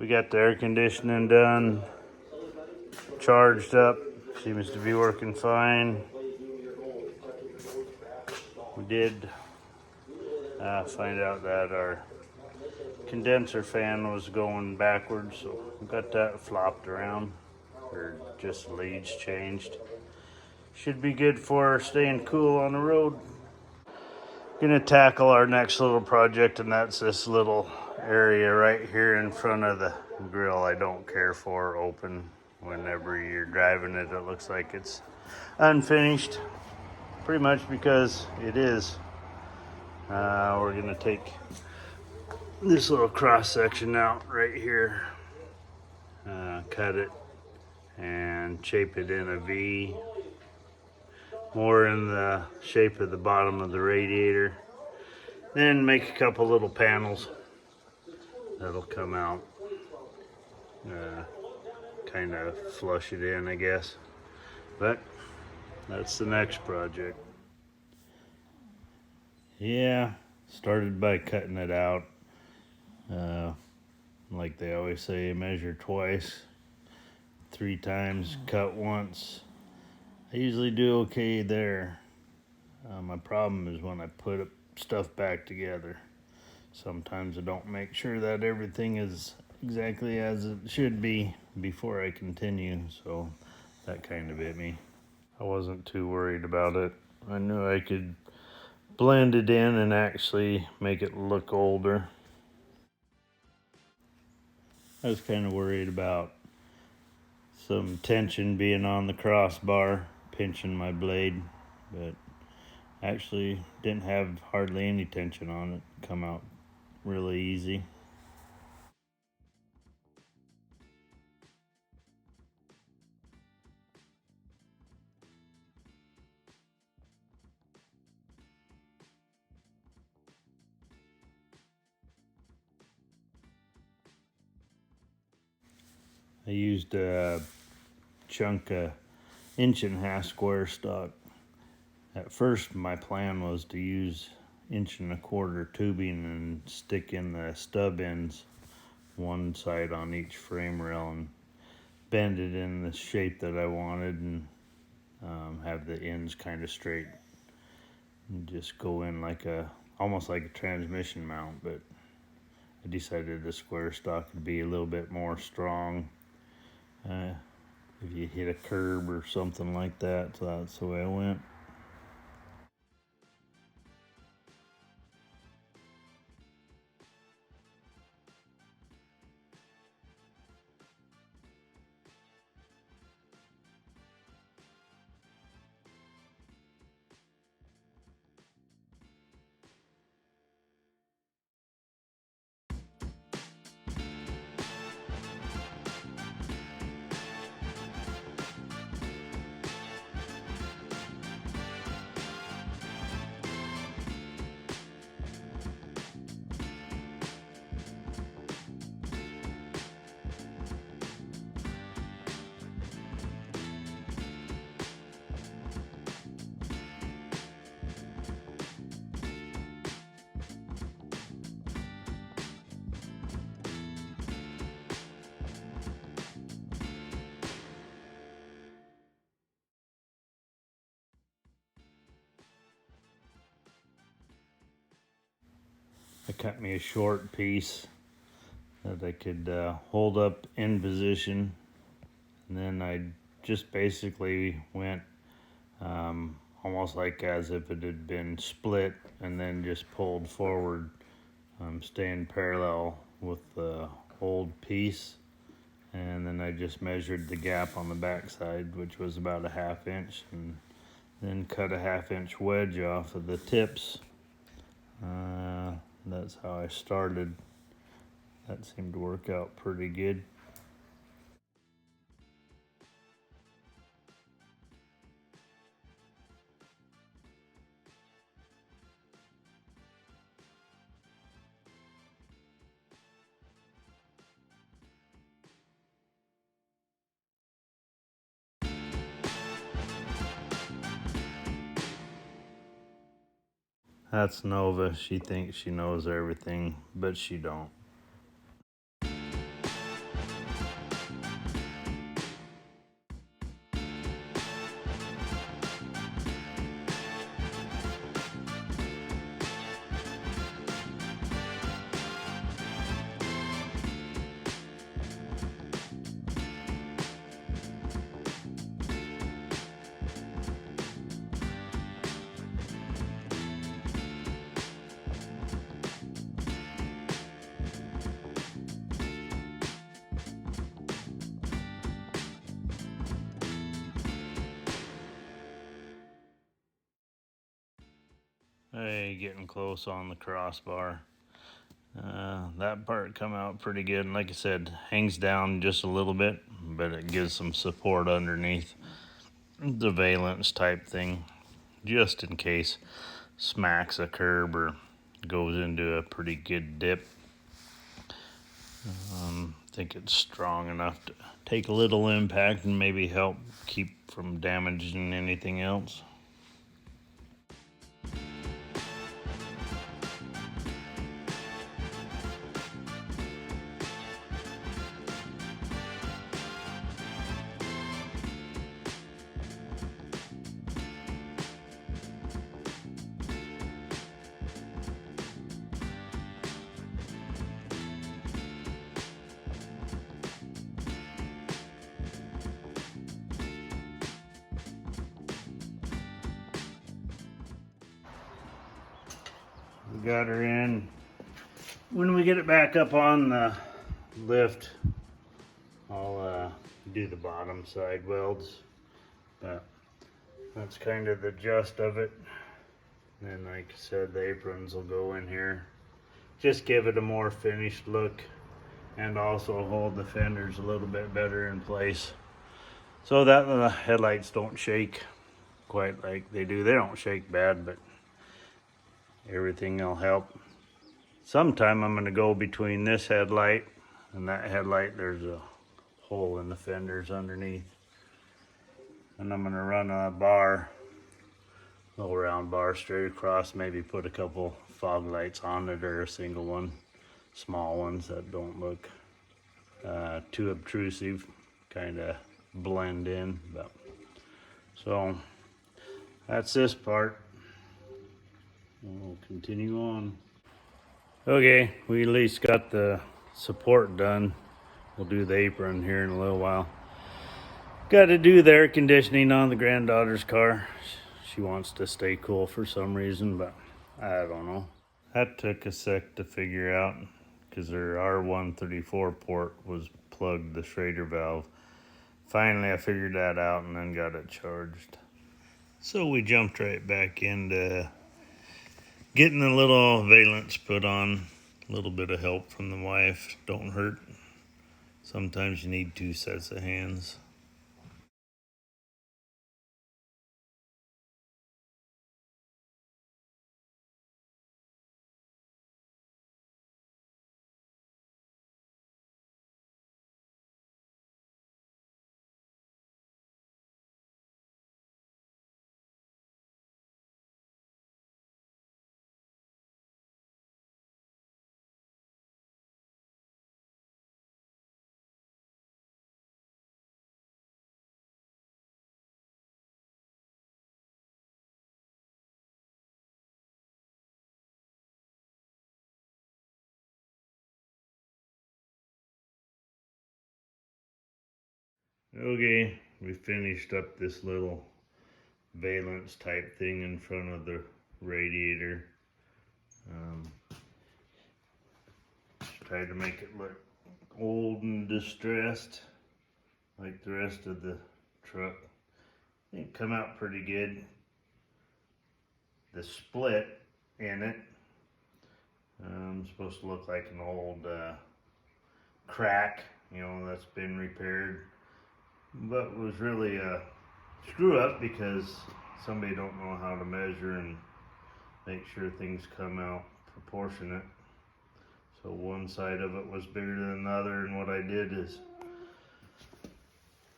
We got the air conditioning done, charged up, seems to be working fine. We did find out that our condenser fan was going backwards, so we got that flopped around, or just leads changed. Should be good for staying cool on the road. Gonna tackle our next little project, and that's this little area right here in front of the grill. I don't care for open. Whenever you're driving it, it looks like it's unfinished, pretty much because it is. We're gonna take this little cross section out right here, cut it and shape it in a V, more in the shape of the bottom of the radiator. Then make a couple little panels that'll come out, kind of flush it in, I guess. But that's the next project. Yeah, started by cutting it out. Like they always say, measure twice, 3 times, cut once. I usually do okay there. My problem is when I put stuff back together. Sometimes I don't make sure that everything is exactly as it should be before I continue, so that kind of hit me. I wasn't too worried about it. I knew I could blend it in and actually make it look older. I was kind of worried about some tension being on the crossbar, pinching my blade, but actually didn't have hardly any tension on it. Come out really easy. I used a chunk of 1.5" square stock. At first my plan was to use 1.25" tubing and stick in the stub ends, one side on each frame rail, and bend it in the shape that I wanted, and have the ends kind of straight and just go in like almost like a transmission mount. But I decided the square stock would be a little bit more strong if you hit a curb or something like that, so that's the way I went. I cut me a short piece that I could hold up in position, and then I just basically went almost like as if it had been split, and then just pulled forward, staying parallel with the old piece. And then I just measured the gap on the back side, which was about 1/2 inch, and then cut a 1/2 inch wedge off of the tips. That's how I started. That seemed to work out pretty good. That's Nova. She thinks she knows everything, but she don't. Hey, getting close on the crossbar. That part come out pretty good. And like I said, hangs down just a little bit, but it gives some support underneath. The valence type thing, just in case smacks a curb or goes into a pretty good dip. I think it's strong enough to take a little impact and maybe help keep from damaging anything else. We got her in. When we get it back up on the lift, I'll do the bottom side welds, but that's kind of the gist of it. And like I said, the aprons will go in here, just give it a more finished look and also hold the fenders a little bit better in place so that the headlights don't shake quite like they do. They don't shake bad, but everything will help. Sometime I'm going to go between this headlight and that headlight. There's a hole in the fenders underneath, and I'm going to run a bar, little round bar straight across, maybe put a couple fog lights on it or a single one, small ones that don't look too obtrusive, kind of blend in. But so that's this part. We'll continue on. Okay, we at least got the support done. We'll do the apron here in a little while. Got to do the air conditioning on the granddaughter's car. She wants to stay cool for some reason, but I don't know. That took a sec to figure out because her R134 port was plugged, the Schrader valve. Finally, I figured that out and then got it charged. So we jumped right back into getting a little valence put on. A little bit of help from the wife don't hurt. Sometimes you need 2 sets of hands. Okay, we finished up this little valence type thing in front of the radiator. Tried to make it look old and distressed like the rest of the truck. I think it come out pretty good. The split in it supposed to look like an old crack, you know, that's been repaired, but was really a screw up because somebody don't know how to measure and make sure things come out proportionate. So one side of it was bigger than the other, and what I did is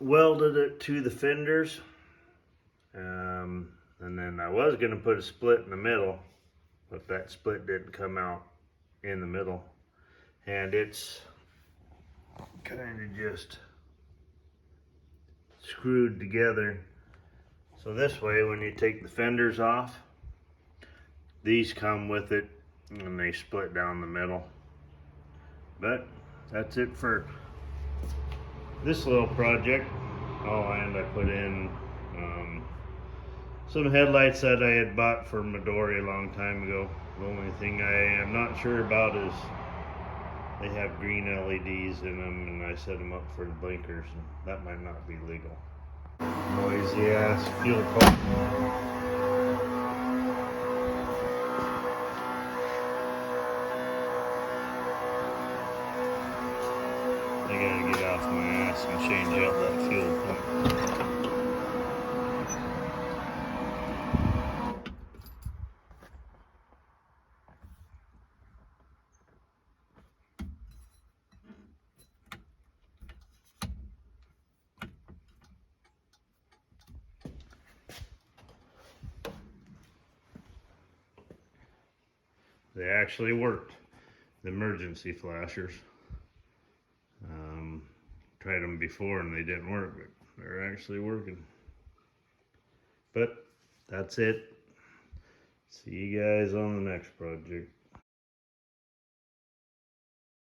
welded it to the fenders, and then I was going to put a split in the middle, but that split didn't come out in the middle, and it's kind of just screwed together. So this way, when you take the fenders off, these come with it and they split down the middle. But that's it for this little project. Oh, and I put in some headlights that I had bought for Midori a long time ago. The only thing I am not sure about is they have green LEDs in them, and I set them up for the blinkers, and that might not be legal. Noisy ass fuel pump. They actually worked. The emergency flashers. Tried them before and they didn't work, but they're actually working. But that's it. See you guys on the next project.